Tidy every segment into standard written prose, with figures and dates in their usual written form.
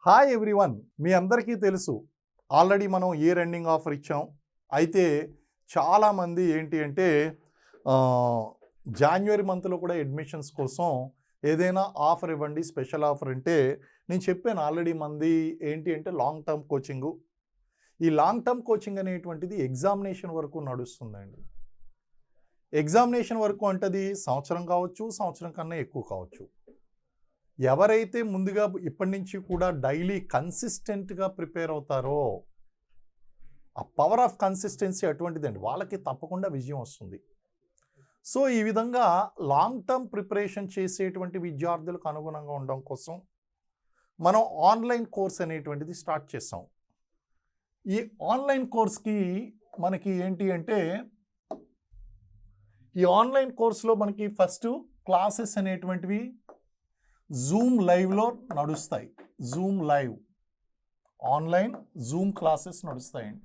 Hi everyone, మీ అందరికీ తెలుసు already మనం ఇయర్ ఎండింగ్ ఆఫర్ ఇచ్చాం. అయితే చాలామంది ఏంటి అంటే జాన్యువరి మంత్లో కూడా అడ్మిషన్స్ కోసం ఏదైనా ఆఫర్ ఇవ్వండి, స్పెషల్ ఆఫర్ అంటే నేను చెప్పాను ఆల్రెడీ. మంది ఏంటి అంటే లాంగ్ టర్మ్ కోచింగు. ఈ లాంగ్ టర్మ్ కోచింగ్ అనేటువంటిది ఎగ్జామినేషన్ వరకు నడుస్తుందండి. ఎగ్జామినేషన్ వరకు అంటది సంవత్సరం కావచ్చు, సంవత్సరం కన్నా ఎక్కువ కావచ్చు. ఎవరైతే ముందుగా ఇప్పటి నుంచి కూడా డైలీ కన్సిస్టెంట్గా ప్రిపేర్ అవుతారో, ఆ పవర్ ఆఫ్ కన్సిస్టెన్సీ అటువంటిదండి, వాళ్ళకి తప్పకుండా విజయం వస్తుంది. సో ఈ విధంగా లాంగ్ టర్మ్ ప్రిపరేషన్ చేసేటువంటి విద్యార్థులకు అనుగుణంగా ఉండడం కోసం మనం ఆన్లైన్ కోర్స్ అనేటువంటిది స్టార్ట్ చేసాం. ఈ ఆన్లైన్ కోర్స్కి మనకి ఏంటి అంటే, ఈ ఆన్లైన్ కోర్సులో మనకి ఫస్ట్ క్లాసెస్ అనేటువంటివి జూమ్ లైవ్లో నడుస్తాయి. Zoom live online zoom classes నడుస్తాయండి.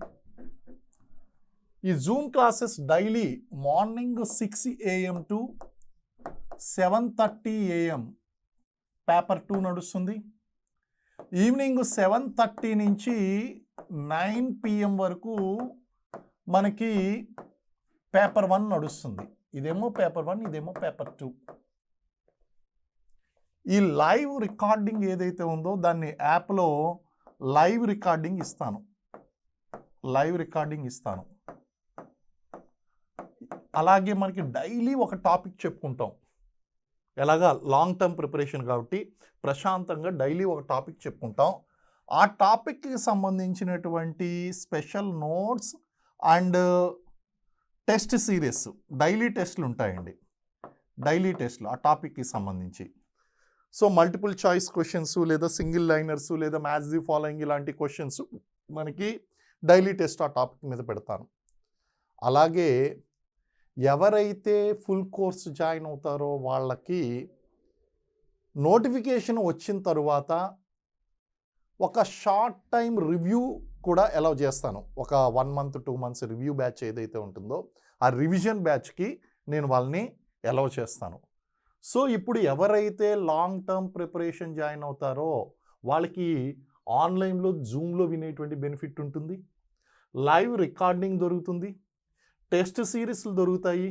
ఈ zoom classes daily morning 6 AM to 7:30 AM paper 2 నడుస్తుంది. ఈవినింగ్ 7:30 నుంచి 9 PM వరకు మనకి పేపర్ 1 నడుస్తుంది. ఇదేమో పేపర్ 1, ఇదేమో పేపర్ 2. ఈ లైవ్ రికార్డింగ్ ఏదైతే ఉందో దాన్ని యాప్లో లైవ్ రికార్డింగ్ ఇస్తాను. అలాగే మనకి డైలీ ఒక టాపిక్ చెప్పుకుంటాం. ఎలాగా లాంగ్ టర్మ్ ప్రిపరేషన్ కాబట్టి ప్రశాంతంగా డైలీ ఒక టాపిక్ చెప్పుకుంటాం. ఆ టాపిక్కి సంబంధించినటువంటి special notes and test series, daily టెస్ట్లు ఉంటాయండి. డైలీ టెస్ట్లు ఆ టాపిక్కి సంబంధించి. సో మల్టిపుల్ చాయిస్ క్వశ్చన్స్ లేదా సింగిల్ లైనర్స్ లేదా మ్యాథ్స్ ది ఫాలోయింగ్ ఇలాంటి క్వశ్చన్స్ మనకి డైలీ టెస్ట్ ఆ టాపిక్ మీద పెడతాను. అలాగే ఎవరైతే ఫుల్ కోర్స్ జాయిన్ అవుతారో వాళ్ళకి నోటిఫికేషన్ వచ్చిన తరువాత ఒక షార్ట్ టైం రివ్యూ కూడా అలౌ చేస్తాను. ఒక 1 month 2 months రివ్యూ బ్యాచ్ ఏదైతే ఉంటుందో ఆ రివిజన్ బ్యాచ్కి నేను వాళ్ళని అలౌ చేస్తాను. సో ఇప్పుడు ఎవరైతే లాంగ్ టర్మ్ ప్రిపరేషన్ జాయిన్ అవుతారో వాళ్ళకి ఆన్లైన్లో జూమ్లో వినేటువంటి బెనిఫిట్ ఉంటుంది, లైవ్ రికార్డింగ్ దొరుకుతుంది, టెస్ట్ సిరీస్లు దొరుకుతాయి,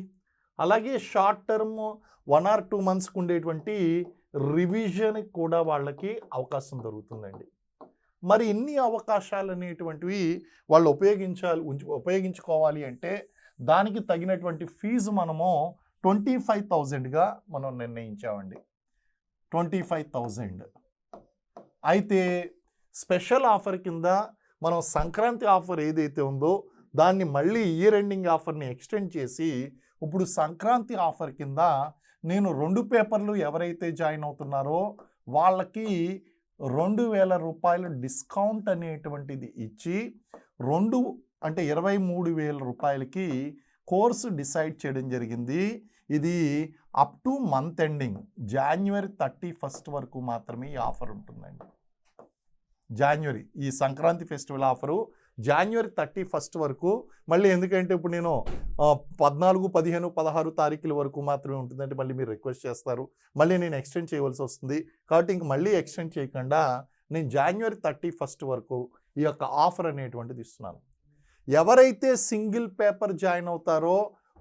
అలాగే షార్ట్ టర్మ్ 1 or 2 monthsకి ఉండేటువంటి రివిజన్కి కూడా వాళ్ళకి అవకాశం దొరుకుతుందండి. మరి ఇన్ని అవకాశాలు అనేటువంటివి వాళ్ళు ఉపయోగించుకోవాలి అంటే దానికి తగినటువంటి ఫీజు మనము 25,000గా మనం నిర్ణయించామండి. 25,000. అయితే స్పెషల్ ఆఫర్ కింద మనం సంక్రాంతి ఆఫర్ ఏదైతే ఉందో దాన్ని మళ్ళీ ఇయర్ ఎండింగ్ ఆఫర్ని ఎక్స్టెండ్ చేసి ఇప్పుడు సంక్రాంతి ఆఫర్ కింద నేను 2 పేపర్లు ఎవరైతే జాయిన్ అవుతున్నారో వాళ్ళకి 2,000 రూపాయలు డిస్కౌంట్ అనేటువంటిది ఇచ్చి 23,000 రూపాయలకి కోర్సు డిసైడ్ చేయడం జరిగింది. ఇది up to month ending January 31st వరకు మాత్రమే ఈ ఆఫర్ ఉంటుందండి. జాన్యువరి ఈ Sankranti festival offer January 31st వరకు. మళ్ళీ ఎందుకంటే ఇప్పుడు నేను 14, 15, 16 తారీఖుల వరకు మాత్రమే ఉంటుందంటే మళ్ళీ మీరు రిక్వెస్ట్ చేస్తారు, మళ్ళీ నేను ఎక్స్టెండ్ చేయవలసి వస్తుంది. కాబట్టి ఇంక మళ్ళీ ఎక్స్టెండ్ చేయకుండా నేను January 31st వరకు ఈ యొక్క ఆఫర్ అనేటువంటిది ఇస్తున్నాను. ఎవరైతే సింగిల్ పేపర్ జాయిన్ అవుతారో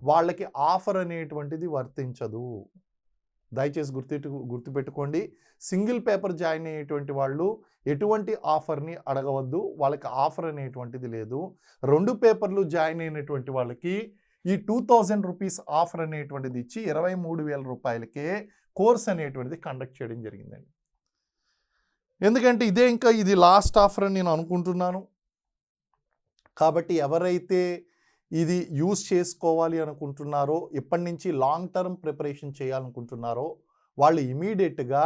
వాళ్ళకి ఆఫర్ అనేటువంటిది వర్తించదు. దయచేసి గుర్తుపెట్టుకోండి. సింగిల్ పేపర్ జాయిన్ అయ్యేటువంటి వాళ్ళు ఎటువంటి ఆఫర్ని అడగవద్దు, వాళ్ళకి ఆఫర్ అనేటువంటిది లేదు. 2 పేపర్లు జాయిన్ అయినటువంటి వాళ్ళకి ఈ 2,000 రూపీస్ ఆఫర్ అనేటువంటిది ఇచ్చి 23,000 రూపాయలకే కోర్స్ అనేటువంటిది కండక్ట్ చేయడం జరిగిందండి. ఎందుకంటే ఇది లాస్ట్ ఆఫర్ అని నేను అనుకుంటున్నాను. కాబట్టి ఎవరైతే ఇది యూజ్ చేసుకోవాలి అనుకుంటున్నారో, ఇప్పటి నుంచి లాంగ్ టర్మ్ ప్రిపరేషన్ చేయాలనుకుంటున్నారో వాళ్ళు ఇమీడియట్గా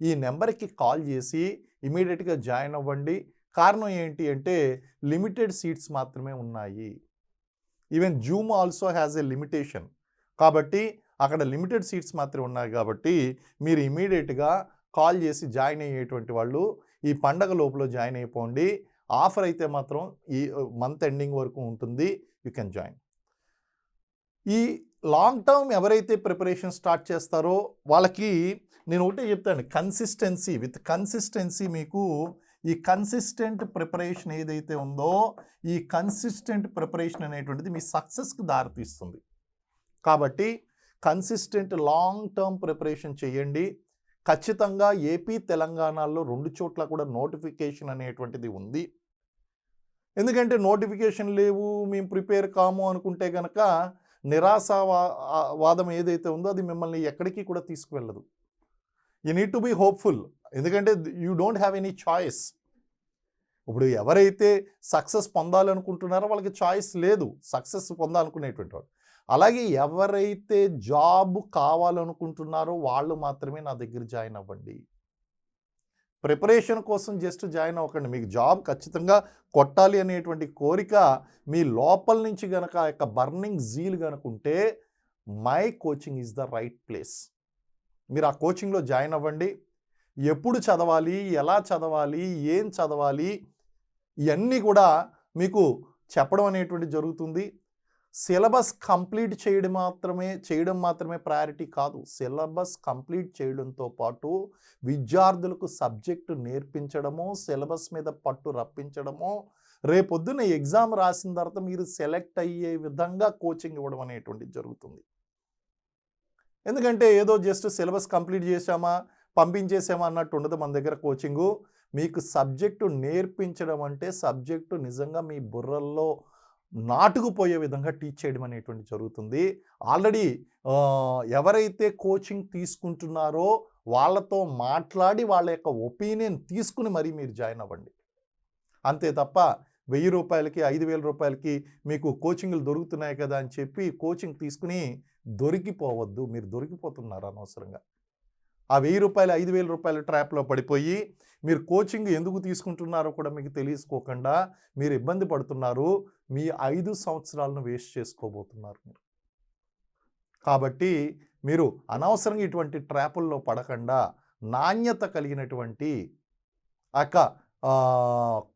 ఈ నెంబర్కి కాల్ చేసి ఇమీడియట్గా జాయిన్ అవ్వండి. కారణం ఏంటి అంటే లిమిటెడ్ సీట్స్ మాత్రమే ఉన్నాయి. Even Zoom also has a limitation. కాబట్టి అక్కడ లిమిటెడ్ సీట్స్ మాత్రమే ఉన్నాయి. కాబట్టి మీరు ఇమీడియట్గా కాల్ చేసి జాయిన్ అయ్యేటువంటి వాళ్ళు ఈ పండగ లోపల జాయిన్ అయిపోండి. ఆఫర్ అయితే మాత్రం ఈ మంత్ ఎండింగ్ వరకు ఉంటుంది. You can join. ఈ లాంగ్ టర్మ్ ఎవరైతే ప్రిపరేషన్ స్టార్ట్ చేస్తారో వాళ్ళకి నేను ఒకటే చెప్తాను, కన్సిస్టెన్సీ. విత్ కన్సిస్టెన్సీ మీకు ఈ కన్సిస్టెంట్ ప్రిపరేషన్ ఏదైతే ఉందో ఈ కన్సిస్టెంట్ ప్రిపరేషన్ అనేటువంటిది మీ సక్సెస్కి దారితీస్తుంది. కాబట్టి కన్సిస్టెంట్ లాంగ్ టర్మ్ ప్రిపరేషన్ చేయండి. ఖచ్చితంగా ఏపీ తెలంగాణలో 2 చోట్ల కూడా నోటిఫికేషన్ అనేటువంటిది ఉంది. ఎందుకంటే నోటిఫికేషన్ లేవు, మేము ప్రిపేర్ కాము అనుకుంటే కనుక నిరాశావాదం ఏదైతే ఉందో అది మిమ్మల్ని ఎక్కడికి కూడా తీసుకువెళ్ళదు. You need to be hopeful. ఎందుకంటే you don't have any choice. ఇప్పుడు ఎవరైతే సక్సెస్ పొందాలనుకుంటున్నారో వాళ్ళకి చాయిస్ లేదు, సక్సెస్ పొందాలనుకునేటువంటి వాడు. అలాగే ఎవరైతే జాబ్ కావాలనుకుంటున్నారో వాళ్ళు మాత్రమే నా దగ్గర జాయిన్ అవ్వండి. ప్రిపరేషన్ కోసం జస్ట్ జాయిన్ అవ్వకండి. మీకు జాబ్ ఖచ్చితంగా కొట్టాలి అనేటువంటి కోరిక మీ లోపల నుంచి కనుక ఆ యొక్క బర్నింగ్ జీల్ కనుకుంటే my coaching is the right place. మీరు ఆ కోచింగ్లో జాయిన్ అవ్వండి. ఎప్పుడు చదవాలి, ఎలా చదవాలి, ఏం చదవాలి, ఇవన్నీ కూడా మీకు చెప్పడం అనేటువంటి జరుగుతుంది. సిలబస్ కంప్లీట్ చేయడం మాత్రమే ప్రయారిటీ కాదు. సిలబస్ కంప్లీట్ చేయడంతో పాటు విద్యార్థులకు సబ్జెక్టు నేర్పించడము, సిలబస్ మీద పట్టు రప్పించడము, రేపొద్దున ఎగ్జామ్ రాసిన తర్వాత మీరు సెలెక్ట్ అయ్యే విధంగా కోచింగ్ ఇవ్వడం అనేటువంటిది జరుగుతుంది. ఎందుకంటే ఏదో జస్ట్ సిలబస్ కంప్లీట్ చేసామా పంపించేసామా అన్నట్టు ఉండదు మన దగ్గర కోచింగు. మీకు సబ్జెక్టు నేర్పించడం అంటే సబ్జెక్టు నిజంగా మీ బుర్రల్లో నాటుకుపోయే విధంగా టీచ్ చేయడం అనేటువంటి జరుగుతుంది. ఆల్రెడీ ఎవరైతే కోచింగ్ తీసుకుంటున్నారో వాళ్ళతో మాట్లాడి వాళ్ళ యొక్క ఒపీనియన్ తీసుకుని మరీ మీరు జాయిన్ అవ్వండి. అంతే తప్ప 1000 రూపాయలకి 5000 రూపాయలకి మీకు కోచింగ్లు దొరుకుతున్నాయి కదా అని చెప్పి కోచింగ్ తీసుకుని దొరికిపోవద్దు. మీరు దొరికిపోతున్నారు అనవసరంగా. ఆ 1000 రూపాయలు 5000 రూపాయల ట్రాప్లో పడిపోయి మీరు కోచింగ్ ఎందుకు తీసుకుంటున్నారో కూడా మీకు తెలియసుకోకుండా మీరు ఇబ్బంది పడుతున్నారు. మీ 5 సంవత్సరాలను వేస్ట్ చేసుకోబోతున్నారు మీరు. కాబట్టి మీరు అనవసరంగా ఇటువంటి ట్రాపుల్లో పడకుండా నాణ్యత కలిగినటువంటి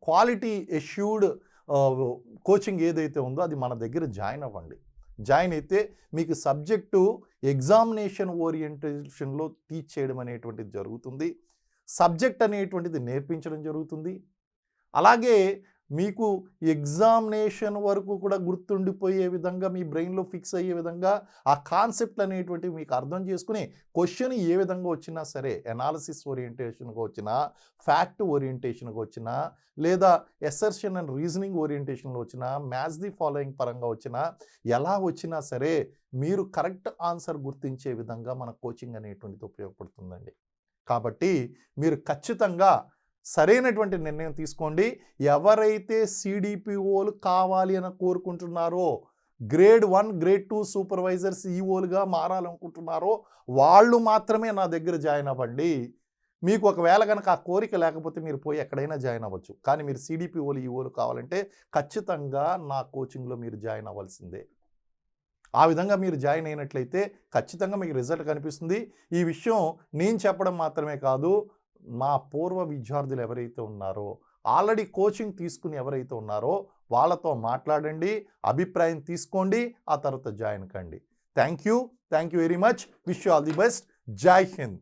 క్వాలిటీ ఎష్యూర్డ్ కోచింగ్ ఏదైతే ఉందో అది మన దగ్గర జాయిన్ అవ్వండి. జాయిన్ అయితే మీకు సబ్జెక్టు ఎగ్జామినేషన్ ఓరియంటేషన్లో టీచ్ చేయడం అనేటువంటిది జరుగుతుంది. సబ్జెక్ట్ అనేటువంటిది నేర్పించడం జరుగుతుంది. అలాగే మీకు ఎగ్జామినేషన్ వరకు కూడా గుర్తుండిపోయే విధంగా మీ బ్రెయిన్లో ఫిక్స్ అయ్యే విధంగా ఆ కాన్సెప్ట్ అనేటువంటివి మీకు అర్థం చేసుకుని క్వశ్చన్ ఏ విధంగా వచ్చినా సరే, ఎనాలిసిస్ ఓరియంటేషన్గా వచ్చినా, ఫ్యాక్ట్ ఓరియంటేషన్గా వచ్చినా, లేదా ఎసర్షన్ అండ్ రీజనింగ్ ఓరియంటేషన్లో వచ్చినా, మ్యాచ్ ది ఫాలోయింగ్ పరంగా వచ్చినా, ఎలా వచ్చినా సరే మీరు కరెక్ట్ ఆన్సర్ గుర్తించే విధంగా మన కోచింగ్ అనేటువంటిది ఉపయోగపడుతుందండి. కాబట్టి మీరు ఖచ్చితంగా సరైనటువంటి నిర్ణయం తీసుకోండి. ఎవరైతే సిడిపిఓలు కావాలి అని కోరుకుంటున్నారో, గ్రేడ్ 1 గ్రేడ్ 2 సూపర్వైజర్స్ ఈఓలుగా మారాలనుకుంటున్నారో వాళ్ళు మాత్రమే నా దగ్గర జాయిన్ అవ్వండి. మీకు ఒకవేళ కనుక ఆ కోరిక లేకపోతే మీరు పోయి ఎక్కడైనా జాయిన్ అవ్వచ్చు. కానీ మీరు సిడిపిఓలు ఈఓలు కావాలంటే ఖచ్చితంగా నా కోచింగ్లో మీరు జాయిన్ అవ్వాల్సిందే. ఆ విధంగా మీరు జాయిన్ అయినట్లయితే ఖచ్చితంగా మీకు రిజల్ట్ కనిపిస్తుంది. ఈ విషయం నేను చెప్పడం మాత్రమే కాదు, మా పూర్వ విద్యార్థులు ఎవరైతే ఉన్నారో, ఆల్రెడీ కోచింగ్ తీసుకుని ఎవరైతే ఉన్నారో వాళ్ళతో మాట్లాడండి, అభిప్రాయం తీసుకోండి, ఆ తర్వాత జాయిన్ కండి. Thank you very much. Wish you all the best. జై హింద్.